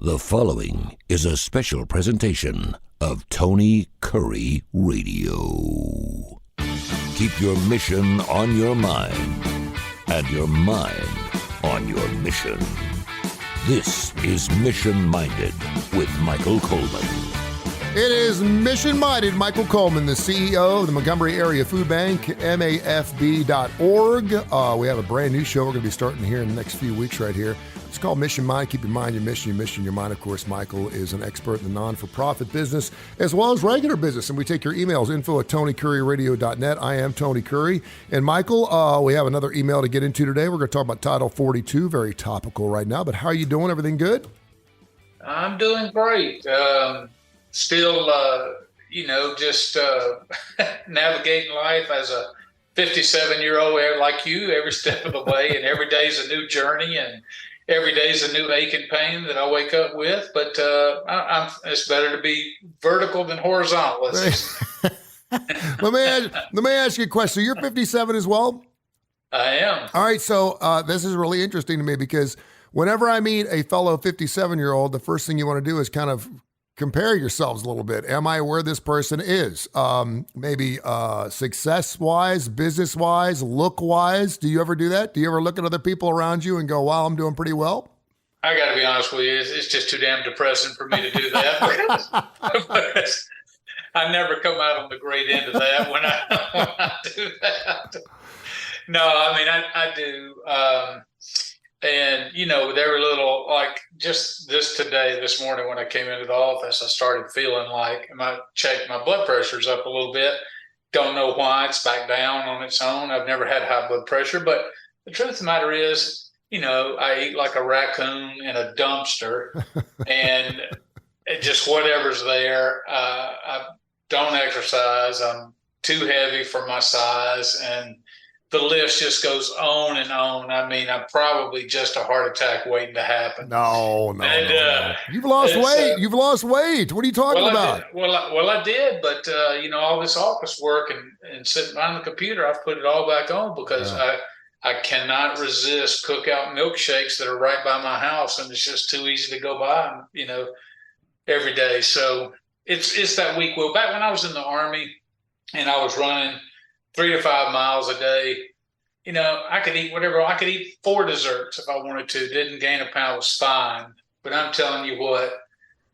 The following is a special presentation of Tony Kurre Radio. Keep your mission on your mind and your mind on your mission. This is Mission Minded with Michael Coleman. It is Mission Minded. Michael Coleman, the CEO of the Montgomery Area Food Bank, MAFB.org. We have a brand new show we're going to be starting here in the next few weeks right here. It's called Mission Mind. Keep your mind, your mission, your mind. Of course, Michael is an expert in the non-for-profit business as well as regular business. And we take your emails, info@TonyCurryRadio.net. I am Tony Kurre. And Michael, we have another email to get into today. We're going to talk about Title 42, very topical right now. But how are you doing? Everything good? I'm doing great. Still, just navigating life as a 57-year-old like you every step of the way. And every day's a new journey, and every day's a new ache and pain that I wake up with. But it's better to be vertical than horizontal. Let me ask you a question. So you're 57 as well? I am. All right. So this is really interesting to me because whenever I meet a fellow 57-year-old, the first thing you want to do is kind of compare yourselves a little bit. Am I where this person is? Maybe success-wise, business-wise, look-wise. Do you ever do that? Do you ever look at other people around you and go, wow, I'm doing pretty well? I got to be honest with you. It's just too damn depressing for me to do that. I never come out on the great end of that when I do that. No, I mean, I do. And, with every little, like just this morning when I came into the office, I started feeling like my blood pressure's up a little bit. Don't know why. It's back down on its own. I've never had high blood pressure. But the truth of the matter is, I eat like a raccoon in a dumpster and it just whatever's there. I don't exercise. I'm too heavy for my size. And the list just goes on and on. I mean, I'm probably just a heart attack waiting to happen. No. You've lost weight. You've lost weight. What are you talking about? I did. But, all this office work and sitting behind the computer, I've put it all back on because I cannot resist cookout milkshakes that are right by my house. And it's just too easy to go by, every day. So it's that weak will. Back when I was in the Army and I was running 3 to 5 miles a day, I could eat whatever. I could eat 4 desserts if I wanted to. Didn't gain a pound, was fine. But I'm telling you what,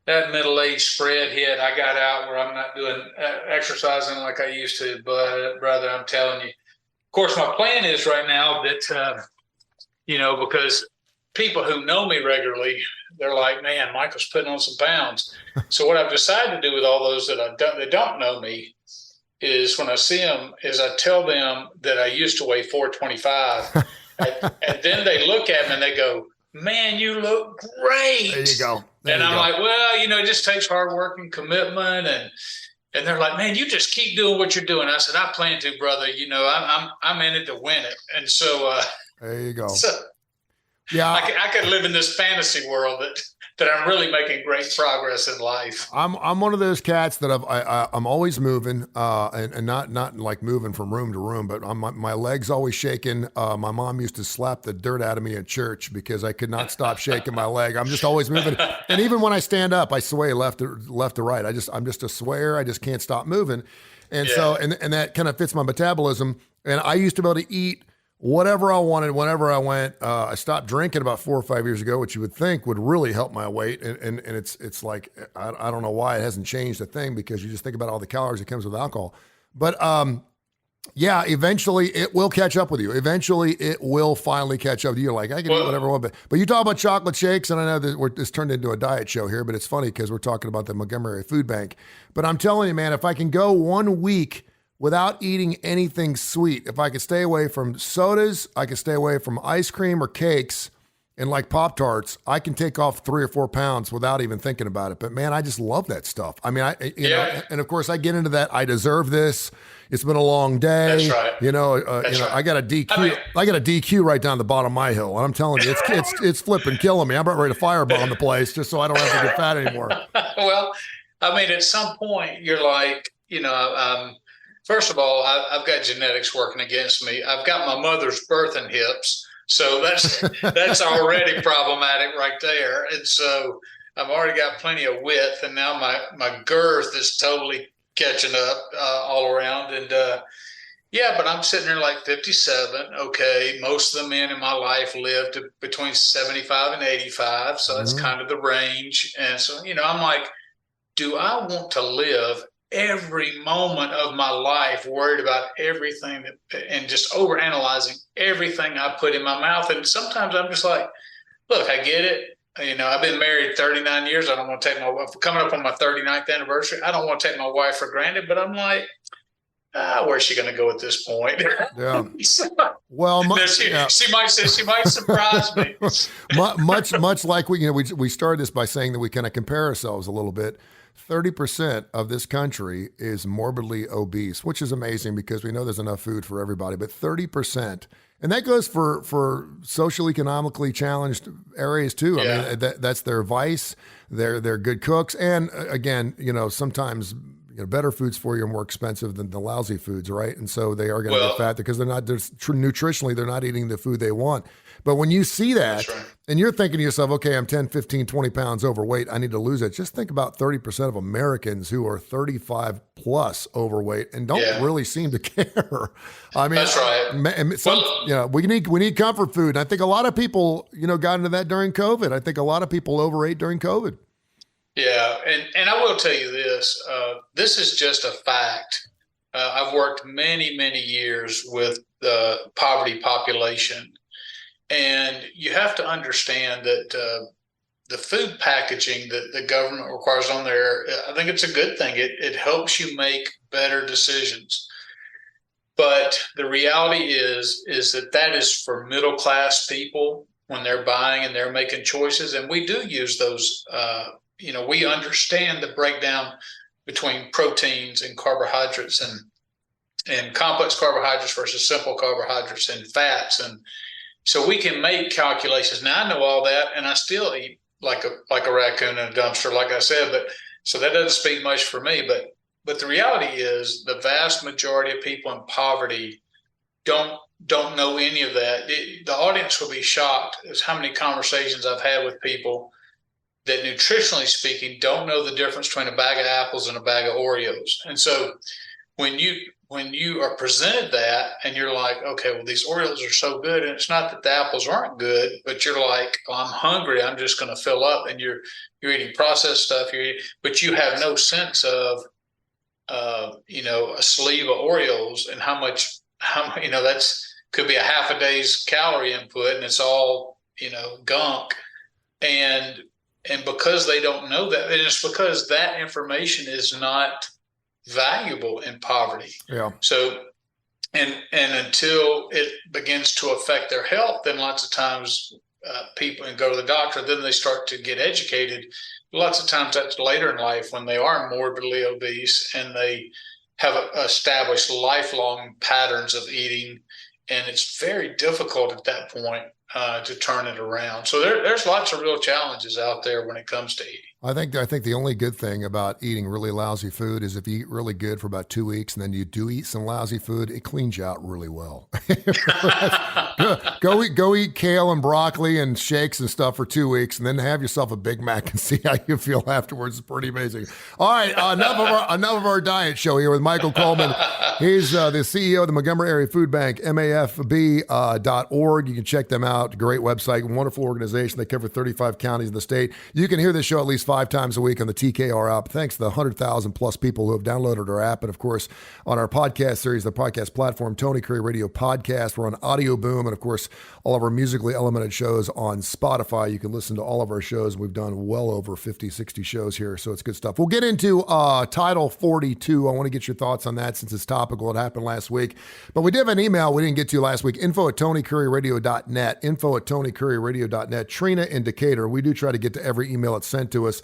that middle-aged spread hit, I got out where I'm not doing exercising like I used to. But, brother, I'm telling you. Of course, my plan is right now that, because people who know me regularly, they're like, man, Michael's putting on some pounds. So what I've decided to do with all those that don't know me is when I see them, is I tell them that I used to weigh 425, and then they look at me and they go, "Man, you look great." There you go. I'm like, well, it just takes hard work and commitment, and they're like, "Man, you just keep doing what you're doing." I said, "I plan to, brother. I'm in it to win it." And so, there you go. So, yeah, I could live in this fantasy world that I'm really making great progress in life. I'm one of those cats that I'm always moving, and not like moving from room to room, but my legs always shaking. My mom used to slap the dirt out of me at church because I could not stop shaking my leg. I'm just always moving, and even when I stand up, I sway left to right. I'm just a swayer. I just can't stop moving, and so and that kind of fits my metabolism. And I used to be able to eat whatever I wanted, whenever I went. I stopped drinking about 4 or 5 years ago, which you would think would really help my weight. And it's like, I don't know why it hasn't changed a thing, because you just think about all the calories that comes with alcohol. But eventually it will catch up with you. Eventually it will finally catch up to you. Like, I can eat whatever I want. But you talk about chocolate shakes, and I know that it's turned into a diet show here, but it's funny because we're talking about the Montgomery Food Bank. But I'm telling you, man, if I can go 1 week without eating anything sweet, if I could stay away from sodas, I could stay away from ice cream or cakes and like Pop-Tarts, I can take off 3 or 4 pounds without even thinking about it. But man, I just love that stuff. I mean, know, and of course I get into that. I deserve this. It's been a long day. That's right. Right. I got a DQ. I got a DQ right down the bottom of my hill, and I'm telling you, it's flipping killing me. I'm about ready to firebomb the place just so I don't have to get fat anymore. Well, I mean, at some point you're like, first of all, I've got genetics working against me. I've got my mother's birthing hips. So that's already problematic right there. And so I've already got plenty of width, and now my girth is totally catching up all around. And yeah, but I'm sitting there like 57. Okay, most of the men in my life lived between 75 and 85, so that's kind of the range. And so, I'm like, do I want to live every moment of my life worried about everything and just overanalyzing everything I put in my mouth? And sometimes I'm just like, look, I get it. I've been married 39 years. I don't want to take my wife, coming up on my 39th anniversary. I don't want to take my wife for granted, but I'm like, where's she going to go at this point? Yeah. Well, she might surprise me. much like we started this by saying that we kind of compare ourselves a little bit. 30% of this country is morbidly obese, which is amazing because we know there's enough food for everybody, but 30%. And that goes for social economically challenged areas too. Yeah. I mean, that's their vice. They're good cooks. And again, sometimes better foods for you are more expensive than the lousy foods, right? And so they are going to get fat because nutritionally, they're not eating the food they want. But when you see that and you're thinking to yourself, okay, I'm 10, 15, 20 pounds overweight, I need to lose it. Just think about 30% of Americans who are 35 plus overweight and don't really seem to care. I mean, that's right. We need comfort food. And I think a lot of people, got into that during COVID. I think a lot of people overate during COVID. Yeah, and I will tell you this. This is just a fact. I've worked many, many years with the poverty population. And you have to understand that the food packaging that the government requires on there, I think it's a good thing. It helps you make better decisions. But the reality is that is for middle-class people when they're buying and they're making choices. And we do use those we understand the breakdown between proteins and carbohydrates and complex carbohydrates versus simple carbohydrates and fats. And so we can make calculations. Now I know all that and I still eat like a raccoon in a dumpster, like I said, but so that doesn't speak much for me. But the reality is the vast majority of people in poverty don't know any of that. The audience will be shocked as how many conversations I've had with people that nutritionally speaking don't know the difference between a bag of apples and a bag of Oreos. And so when you are presented that and you're like, okay, well, these Oreos are so good, and it's not that the apples aren't good, but you're like, well, I'm hungry, I'm just going to fill up, and you're eating processed stuff, but you have no sense of a sleeve of Oreos and how that's could be a half a day's calorie input, and it's all gunk. And because they don't know that, and it's because that information is not valuable in poverty. Yeah. So, and until it begins to affect their health, then lots of times people go to the doctor, then they start to get educated. Lots of times that's later in life when they are morbidly obese and they have established lifelong patterns of eating. And it's very difficult at that point to turn it around. So there's lots of real challenges out there when it comes to eating. I think the only good thing about eating really lousy food is if you eat really good for about 2 weeks and then you do eat some lousy food, it cleans you out really well. Go eat kale and broccoli and shakes and stuff for 2 weeks and then have yourself a Big Mac and see how you feel afterwards. It's pretty amazing. All right, enough of our diet show here with Michael Coleman. He's the CEO of the Montgomery Area Food Bank, mafb.org. You can check them out. Great website, wonderful organization. They cover 35 counties in the state. You can hear this show at least 5 times a week on the TKR app. Thanks to the 100,000 plus people who have downloaded our app. And of course, on our podcast series, the podcast platform, Tony Curry Radio Podcast. We're on Audio Boom. And of course, all of our musically elemented shows on Spotify. You can listen to all of our shows. We've done well over 50, 60 shows here. So it's good stuff. We'll get into Title 42. I want to get your thoughts on that since it's topical. It happened last week. But we did have an email we didn't get to last week. info@TonyCurryRadio.net. info@TonyCurryRadio.net. Trina in Decatur. We do try to get to every email that's sent to us.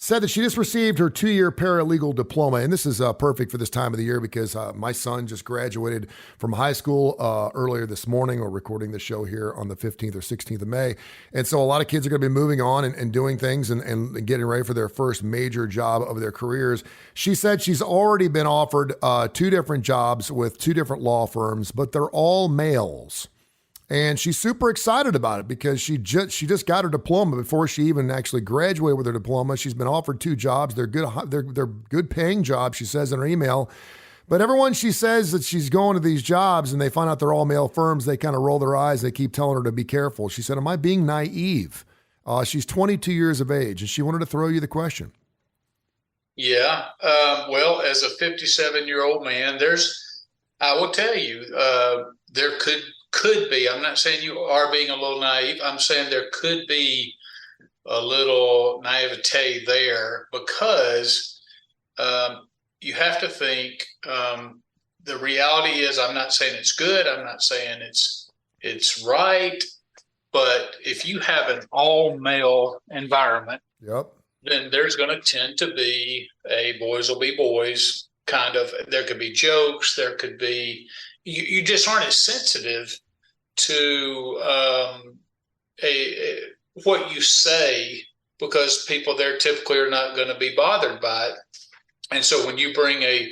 Said that she just received her 2-year paralegal diploma. And this is perfect for this time of the year because my son just graduated from high school earlier this morning. We're recording the show here on the 15th or 16th of May. And so a lot of kids are going to be moving on and doing things and getting ready for their first major job of their careers. She said she's already been offered 2 different jobs with 2 different law firms, but they're all males. And she's super excited about it because she just got her diploma before she even actually graduated with her diploma. She's been offered 2 jobs. They're good paying jobs, she says in her email. But everyone she says that she's going to these jobs and they find out they're all male firms, they kind of roll their eyes. They keep telling her to be careful. She said, am I being naive? She's 22 years of age, and she wanted to throw you the question. Yeah. Well, as a 57-year-old man, I will tell you, there could be, I'm not saying you are being a little naive. I'm saying there could be a little naivete there because you have to think the reality is, I'm not saying it's good. I'm not saying it's right. But if you have an all male environment, yep, then there's going to tend to be a boys will be boys kind of. There could be jokes. There could be you just aren't as sensitive to what you say because people there typically are not going to be bothered by it. And so when you bring a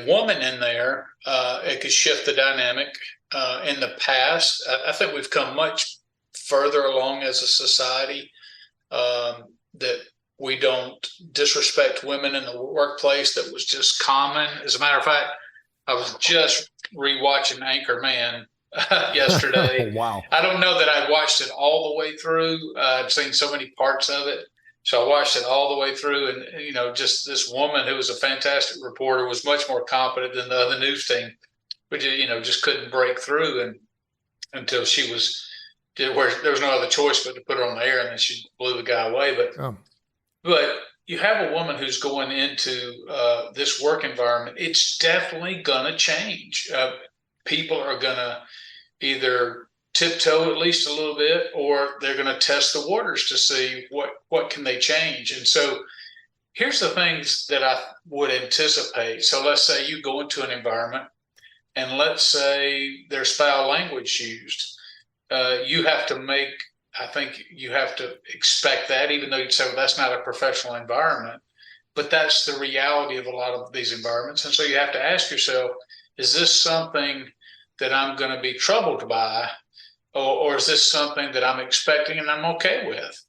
woman in there, it could shift the dynamic. In the past, I think we've come much further along as a society that we don't disrespect women in the workplace. That was just common. As a matter of fact, I was just rewatching Anchorman yesterday. Wow. I don't know that I watched it all the way through. I've seen so many parts of it. So I watched it all the way through, and just this woman who was a fantastic reporter was much more competent than the other news team, but just couldn't break through until she where there was no other choice but to put her on the air, and then she blew the guy away. But you have a woman who's going into this work environment. It's definitely gonna change. People are gonna either tiptoe at least a little bit, or they're going to test the waters to see what can they change. And so here's the things that I would anticipate. So let's say you go into an environment and let's say there's foul language used. I think you have to expect that, even though you'd say, well, that's not a professional environment, but that's the reality of a lot of these environments. And so you have to ask yourself, is this something that I'm going to be troubled by? Or is this something that I'm expecting and I'm okay with?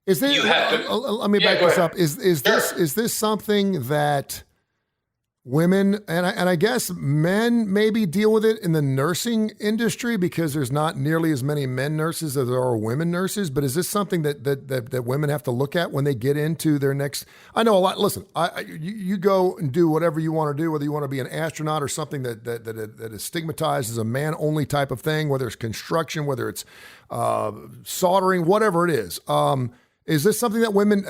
Is there? Let me back this up. Is this something that women and I guess men maybe deal with it in the nursing industry because there's not nearly as many men nurses as there are women nurses? But is this something that women have to look at when they get into their next? I know a lot. Listen, you go and do whatever you want to do, whether you want to be an astronaut or something that is stigmatized as a man only type of thing, whether it's construction, whether it's soldering, whatever it is. Is this something that women?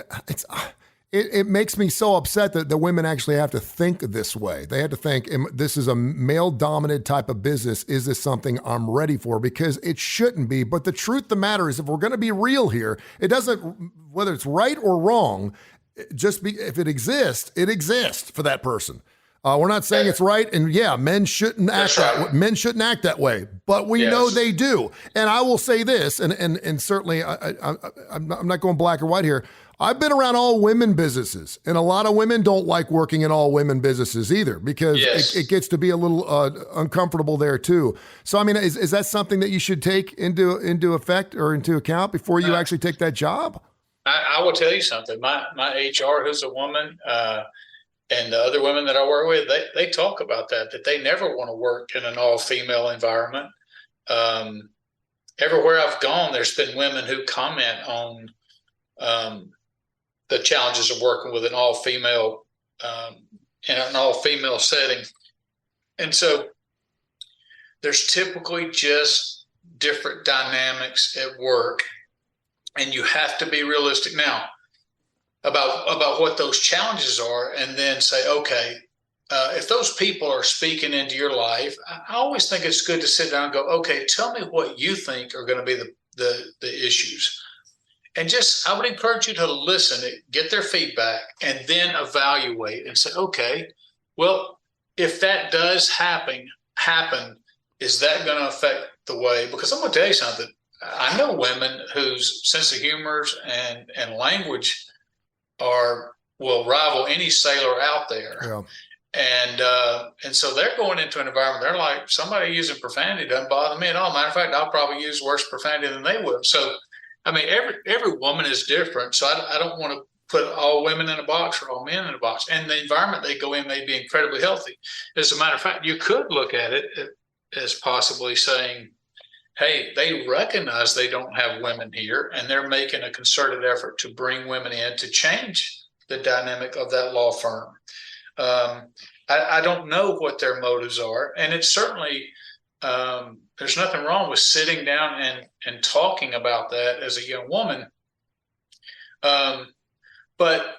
It makes me so upset that the women actually have to think this way. They have to think, this is a male-dominated type of business. Is this something I'm ready for? Because it shouldn't be. But the truth of the matter is, if we're going to be real here, it doesn't, whether it's right or wrong, if it exists for that person. We're not saying it's right, and men shouldn't act that way, but we know they do. And I will say this, and certainly I'm not going black or white here. I've been around all women businesses, and a lot of women don't like working in all women businesses either because it gets to be a little uncomfortable there too. So, I mean, is that something that you should take into effect or into account before you actually take that job? I will tell you something. My HR, who's a woman, and the other women that I work with, they talk about that they never want to work in an all-female environment. Everywhere I've gone, there's been women who comment on the challenges of working with an all-female in an all-female setting. And so there's typically just different dynamics at work, and you have to be realistic now about what those challenges are, and then say, okay, if those people are speaking into your life, I always think it's good to sit down and go, okay, tell me what you think are going to be the issues. And I would encourage you to listen, get their feedback, and then evaluate and say, okay, well, if that does happen, is that going to affect the way? Because I'm going to tell you something. I know women whose sense of humor and language will rival any sailor out there. Yeah. And so they're going into an environment. They're like, somebody using profanity doesn't bother me at all. Matter of fact, I'll probably use worse profanity than they would. So, I mean, every woman is different. So I don't want to put all women in a box or all men in a box. And the environment they go in may be incredibly healthy. As a matter of fact, you could look at it as possibly saying, hey, they recognize they don't have women here, and they're making a concerted effort to bring women in to change the dynamic of that law firm. I don't know what their motives are, and it's certainly there's nothing wrong with sitting down and talking about that as a young woman. But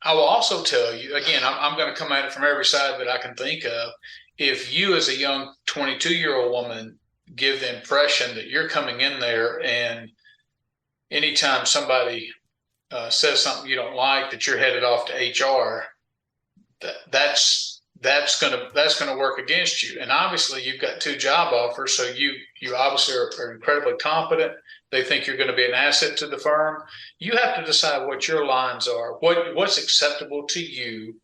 I will also tell you, again, I'm going to come at it from every side that I can think of. If you, as a young 22-year-old woman, give the impression that you're coming in there and anytime somebody says something you don't like, that you're headed off to HR, that's gonna work against you. And obviously you've got 2 job offers, so you obviously are incredibly competent. They think you're going to be an asset to the firm. You have to decide what your lines are, what's acceptable to you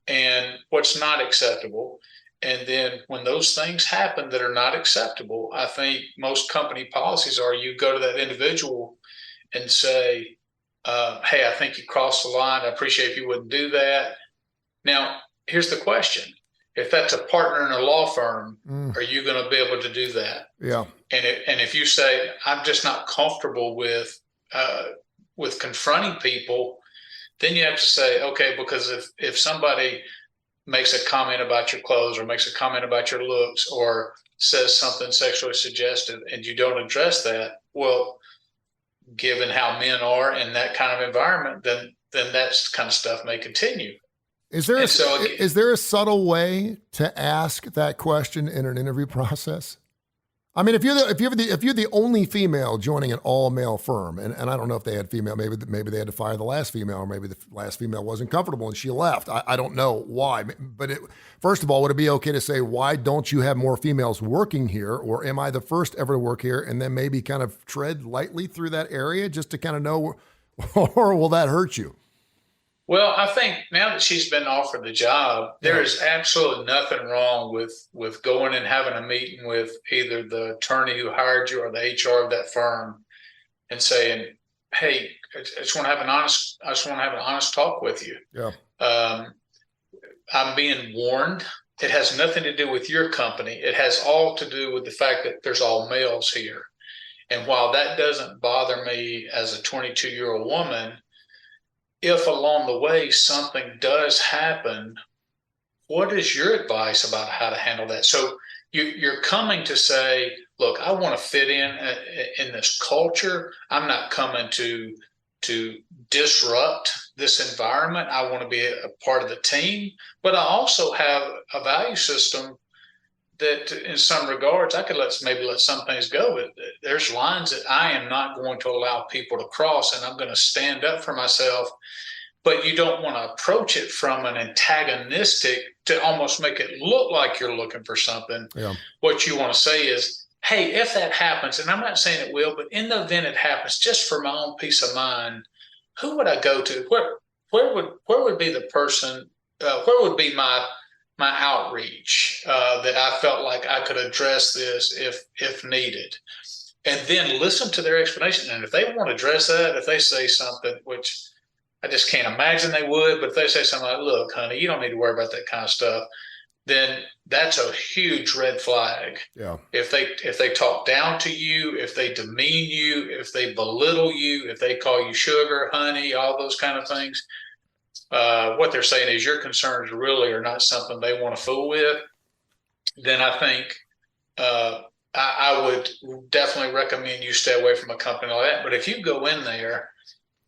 and what's not acceptable. And then when those things happen that are not acceptable, I think most company policies are you go to that individual and say, hey, I think you crossed the line. I appreciate if you wouldn't do that. Now, here's the question. If that's a partner in a law firm, are you going to be able to do that? Yeah. And if you say, I'm just not comfortable with confronting people, then you have to say, okay, because if somebody makes a comment about your clothes or makes a comment about your looks or says something sexually suggestive and you don't address that, well, given how men are in that kind of environment, then that kind of stuff may continue. Is there a subtle way to ask that question in an interview process? I mean, if you're the only female joining an all male firm, and I don't know if they had female, maybe they had to fire the last female, or maybe the last female wasn't comfortable and she left. I don't know why, but first of all, would it be okay to say, why don't you have more females working here? Or am I the first ever to work here? And then maybe kind of tread lightly through that area just to kind of know, or will that hurt you? Well, I think now that she's been offered the job, there is absolutely nothing wrong with going and having a meeting with either the attorney who hired you or the HR of that firm and saying, hey, I just want to have an honest talk with you. Yeah. I'm being warned. It has nothing to do with your company. It has all to do with the fact that there's all males here. And while that doesn't bother me as a 22-year-old woman, if along the way something does happen, what is your advice about how to handle that? So you're coming to say, look, I want to fit in this culture. I'm not coming to disrupt this environment. I want to be a part of the team, but I also have a value system that in some regards I could maybe let some things go, but there's lines that I am not going to allow people to cross, and I'm going to stand up for myself. But you don't want to approach it from an antagonistic to almost make it look like you're looking for something. Yeah. What you want to say is, hey, if that happens, and I'm not saying it will, but in the event it happens, just for my own peace of mind, who would I go to? Where would be the person? Where would be my outreach that I felt like I could address this if needed, and then listen to their explanation. And if they want to address that, if they say something, which I just can't imagine they would, but if they say something like, look, honey, you don't need to worry about that kind of stuff, then that's a huge red flag. Yeah. If they talk down to you, if they demean you, if they belittle you, if they call you sugar, honey, all those kind of things, what they're saying is your concerns really are not something they want to fool with, then I think I would definitely recommend you stay away from a company like that. But if you go in there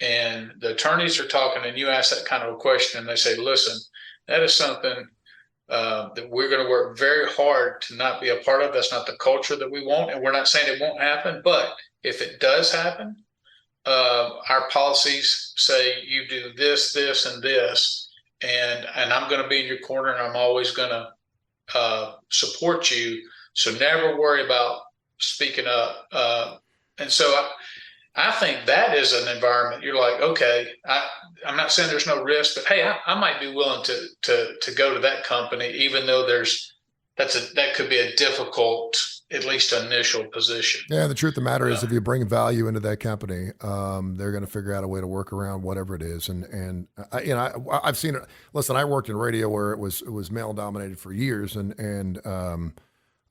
and the attorneys are talking and you ask that kind of a question and they say, listen, that is something that we're going to work very hard to not be a part of. That's not the culture that we want. And we're not saying it won't happen, but if it does happen, our policies say you do this, this, and this, and I'm going to be in your corner and I'm always going to support you. So never worry about speaking up. And so I think that is an environment you're like, okay, I'm not saying there's no risk, but hey, I might be willing to go to that company, even though that could be a difficult, at least initial position. Yeah, the truth of the matter is, if you bring value into that company, they're going to figure out a way to work around whatever it is. And I've seen it. Listen, I worked in radio where it was male dominated for years, and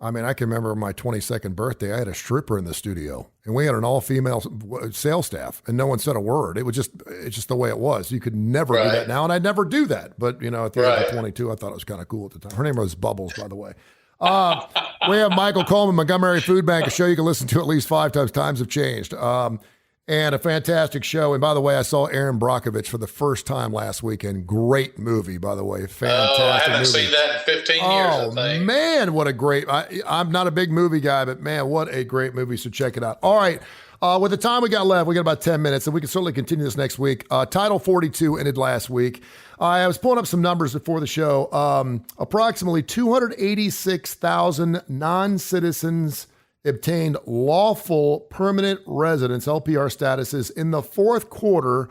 I mean, I can remember my 22nd birthday. I had a stripper in the studio, and we had an all-female sales staff, and no one said a word. It's just the way it was. You could never do that now, and I'd never do that. But at the age of 22, I thought it was kind of cool at the time. Her name was Bubbles, by the way. We have Michael Coleman, Montgomery Food Bank, a show you can listen to at least 5 times. Times have changed. And a fantastic show. And by the way, I saw Aaron Brockovich for the first time last weekend. Great movie, by the way. Fantastic movie. I haven't seen that in 15 years, I think. Man, what a great... I'm not a big movie guy, but man, what a great movie. So check it out. All right. With the time we got left, we got about 10 minutes, and we can certainly continue this next week. Title 42 ended last week. I was pulling up some numbers before the show. Approximately 286,000 non-citizens obtained lawful permanent residence, LPR statuses, in the fourth quarter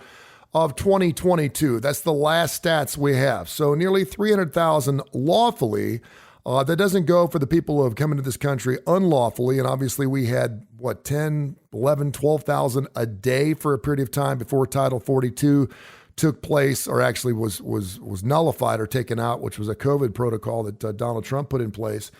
of 2022. That's the last stats we have. So nearly 300,000 lawfully. That doesn't go for the people who have come into this country unlawfully. And obviously we had, 10, 11, 12,000 a day for a period of time before Title 42 took place, or actually was nullified or taken out, which was a COVID protocol that Donald Trump put in place.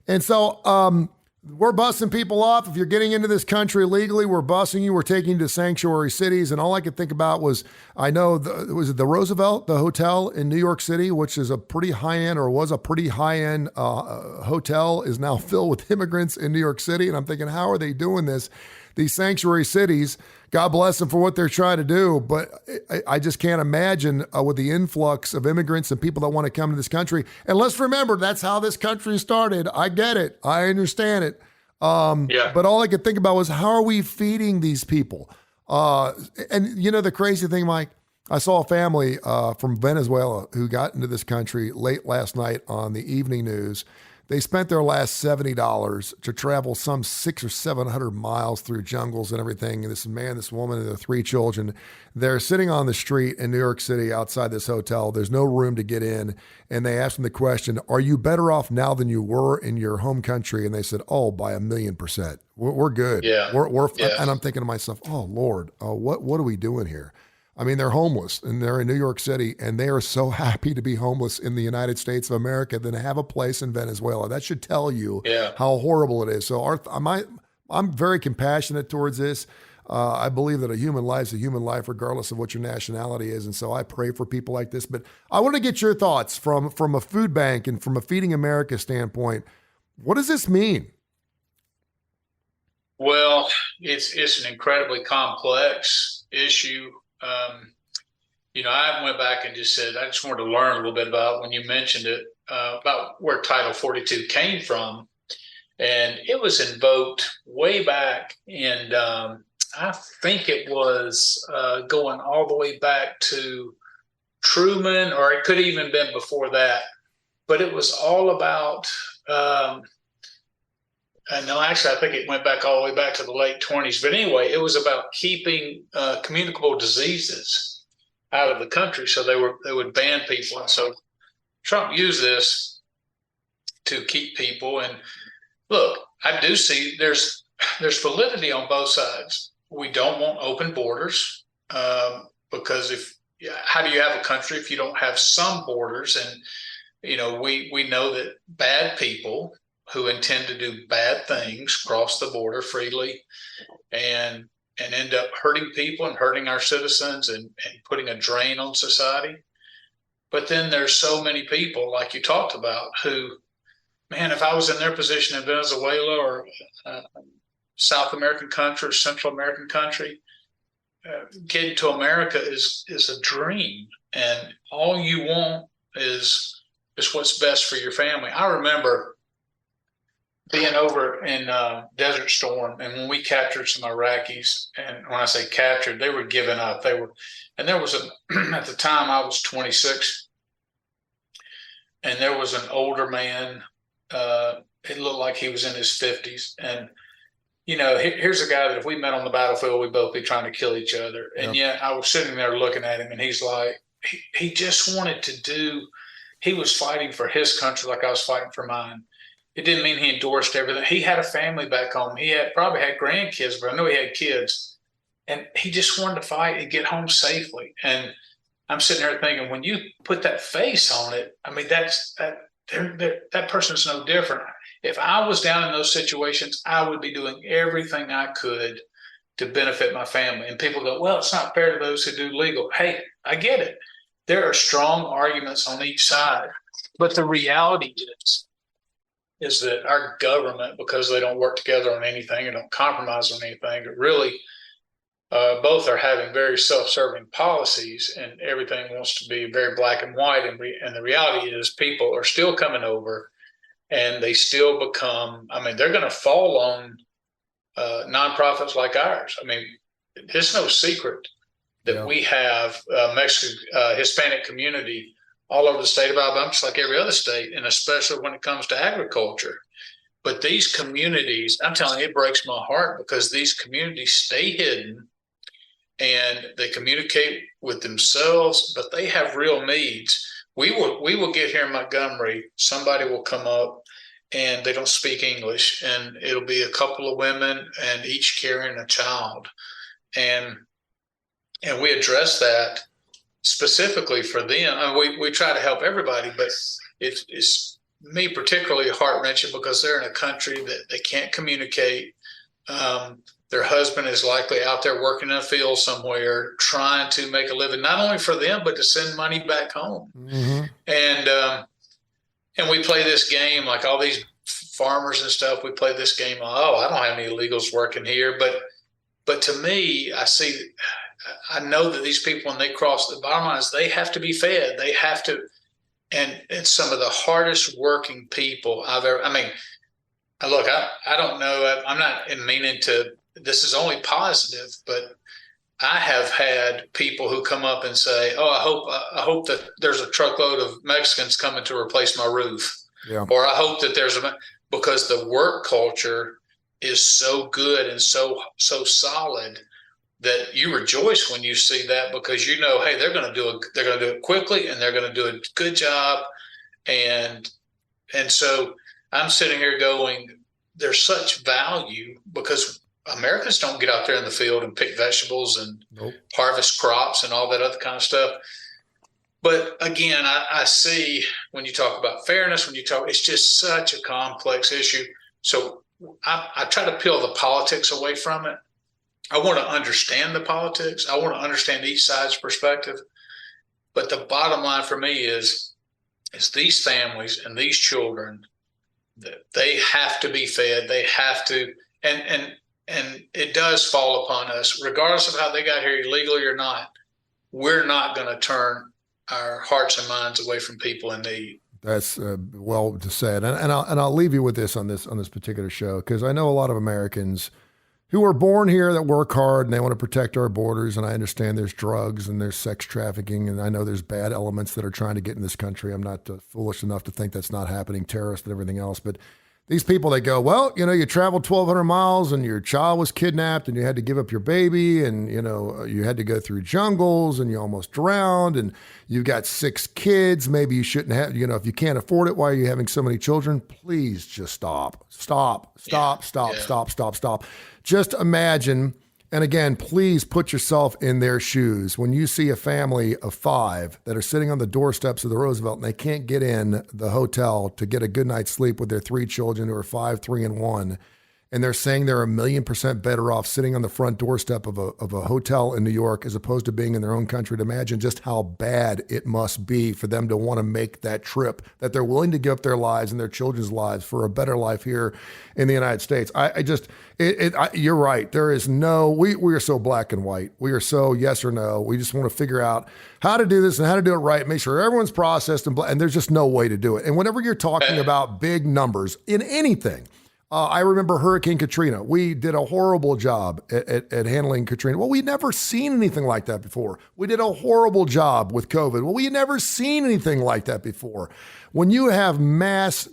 And so we're busing people off. If you're getting into this country illegally, we're busing you. We're taking you to sanctuary cities. And all I could think about was, I know, was it the Roosevelt, the hotel in New York City, which is a pretty high-end, or was a pretty high-end hotel, is now filled with immigrants in New York City. And I'm thinking, how are they doing this? These sanctuary cities, God bless them for what they're trying to do, but I just can't imagine with the influx of immigrants and people that want to come to this country. And let's remember, that's how this country started. I get it. I understand it. But all I could think about was, how are we feeding these people? And the crazy thing, Mike, I saw a family from Venezuela who got into this country late last night on the evening news. They spent their last $70 to travel some 600 or 700 miles through jungles and everything. And this man, this woman, and their 3 children, they're sitting on the street in New York City outside this hotel. There's no room to get in. And they asked them the question, are you better off now than you were in your home country? And they said, oh, by 1,000,000%. We're good. Yeah. And I'm thinking to myself, oh, Lord, what are we doing here? I mean, they're homeless, and they're in New York City, and they are so happy to be homeless in the United States of America than to have a place in Venezuela. That should tell you how horrible it is. So I'm very compassionate towards this. I believe that a human life is a human life, regardless of what your nationality is. And so I pray for people like this. But I want to get your thoughts from a food bank and from a Feeding America standpoint. What does this mean? Well, it's an incredibly complex issue. I went back and just said, I just wanted to learn a little bit about, when you mentioned it, about where Title 42 came from. And it was invoked way back in, I think it was going all the way back to Truman, or it could have even been before that. But it was all about, no, actually, I think it went back all the way back to the late 20s. But anyway, it was about keeping communicable diseases out of the country. So they would ban people. And so Trump used this to keep people. And look, I do see there's validity on both sides. We don't want open borders because how do you have a country if you don't have some borders? And, we know that bad people who intend to do bad things cross the border freely and end up hurting people and hurting our citizens and putting a drain on society. But then there's so many people, like you talked about, who, man, if I was in their position in Venezuela or South American country or Central American country, getting to America is a dream. And all you want is what's best for your family. I remember being over in Desert Storm, and when we captured some Iraqis, and when I say captured, they were giving up. And there was at the time I was 26, and there was an older man. It looked like he was in his 50s, and here's a guy that if we met on the battlefield, we'd both be trying to kill each other. And yet I was sitting there looking at him, and he's like, he just wanted to he was fighting for his country like I was fighting for mine. It didn't mean he endorsed everything. He had a family back home. He probably had grandkids, but I know he had kids. And he just wanted to fight and get home safely. And I'm sitting there thinking, when you put that face on it, I mean, that person's no different. If I was down in those situations, I would be doing everything I could to benefit my family. And people go, well, it's not fair to those who do legal. Hey, I get it. There are strong arguments on each side. But the reality is that our government, because they don't work together on anything and don't compromise on anything, really both are having very self-serving policies, and everything wants to be very black and white. And the reality is people are still coming over, and they still become, I mean, they're going to fall on nonprofits like ours. I mean, it's no secret that we have Mexican Hispanic community all over the state of Alabama, just like every other state, and especially when it comes to agriculture. But these communities, I'm telling you, it breaks my heart, because these communities stay hidden and they communicate with themselves, but they have real needs. We will get here in Montgomery, somebody will come up and they don't speak English, and it'll be a couple of women and each carrying a child. And we address that specifically for them. I mean, we try to help everybody, but it's me particularly heart-wrenching, because they're in a country that they can't communicate. Their husband is likely out there working in a field somewhere, trying to make a living, not only for them, but to send money back home. Mm-hmm. And we play this game, like all these farmers and stuff, we play this game, oh, I don't have any illegals working here. But to me, I know that these people, when they cross the bottom line, is they have to be fed. They have to, and it's some of the hardest working people I've ever, I mean, look, I don't know, I'm not meaning to, this is only positive, but I have had people who come up and say, oh, I hope that there's a truckload of Mexicans coming to replace my roof. Yeah. Or I hope that because the work culture is so good and so solid that you rejoice when you see that, because you know, hey, they're going to do it quickly, and they're going to do a good job. And so I'm sitting here going, there's such value, because Americans don't get out there in the field and pick vegetables and harvest crops and all that other kind of stuff. But again, I see when you talk about fairness, it's just such a complex issue. So I try to peel the politics away from it. I want to understand the politics. I want to understand each side's perspective. But the bottom line for me is these families and these children, they have to be fed. They have to, and it does fall upon us, regardless of how they got here, illegally or not. We're not going to turn our hearts and minds away from people in need. That's well said, and I'll leave you with this on this particular show, because I know a lot of Americans who are born here that work hard and they want to protect our borders. And I understand there's drugs and there's sex trafficking, and I know there's bad elements that are trying to get in this country. I'm not foolish enough to think that's not happening, terrorists and everything else. But these people, they go, well, you traveled 1,200 miles and your child was kidnapped and you had to give up your baby, and, you had to go through jungles and you almost drowned, and you've got 6 kids. Maybe you shouldn't have, if you can't afford it, why are you having so many children? Please just stop. Just imagine, and again, please put yourself in their shoes. When you see a family of 5 that are sitting on the doorsteps of the Roosevelt and they can't get in the hotel to get a good night's sleep with their 3 children who are 5, 3, and 1, and they're saying they're 1,000,000% better off sitting on the front doorstep of a hotel in New York as opposed to being in their own country, to imagine just how bad it must be for them to want to make that trip, that they're willing to give up their lives and their children's lives for a better life here in the United States. You're right. There is we are so black and white. We are so yes or no. We just want to figure out how to do this and how to do it right, make sure everyone's processed, and there's just no way to do it. And whenever you're talking about big numbers in anything, I remember Hurricane Katrina. We did a horrible job at handling Katrina. Well, we'd never seen anything like that before. We did a horrible job with COVID. Well, we had never seen anything like that before. When you have mass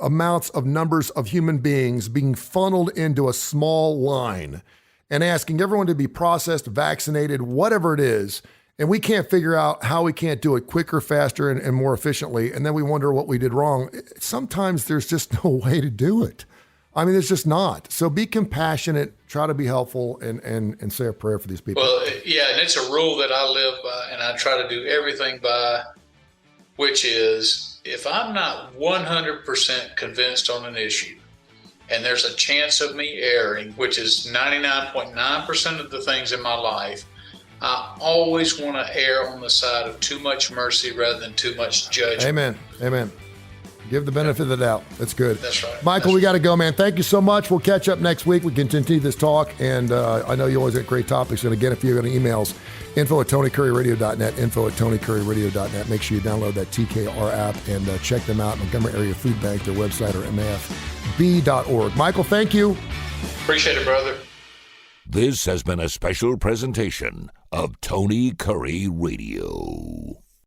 amounts of numbers of human beings being funneled into a small line and asking everyone to be processed, vaccinated, whatever it is. And we can't figure out how we can't do it quicker, faster, and more efficiently. And then we wonder what we did wrong. Sometimes there's just no way to do it. I mean, there's just not. So be compassionate, try to be helpful, and say a prayer for these people. Well, yeah, and it's a rule that I live by, and I try to do everything by, which is if I'm not 100% convinced on an issue, and there's a chance of me erring, which is 99.9% of the things in my life, I always want to err on the side of too much mercy rather than too much judgment. Amen. Amen. Give the benefit of the doubt. That's good. That's right. Michael, we got to go, man. Thank you so much. We'll catch up next week. We can continue this talk, and I know you always get great topics. And again, if you have any emails, info@TonyCurryRadio.net, info@TonyCurryRadio.net. Make sure you download that TKR app and check them out. Montgomery Area Food Bank, their website, or mafb.org. Michael, thank you. Appreciate it, brother. This has been a special presentation of Tony Curry Radio.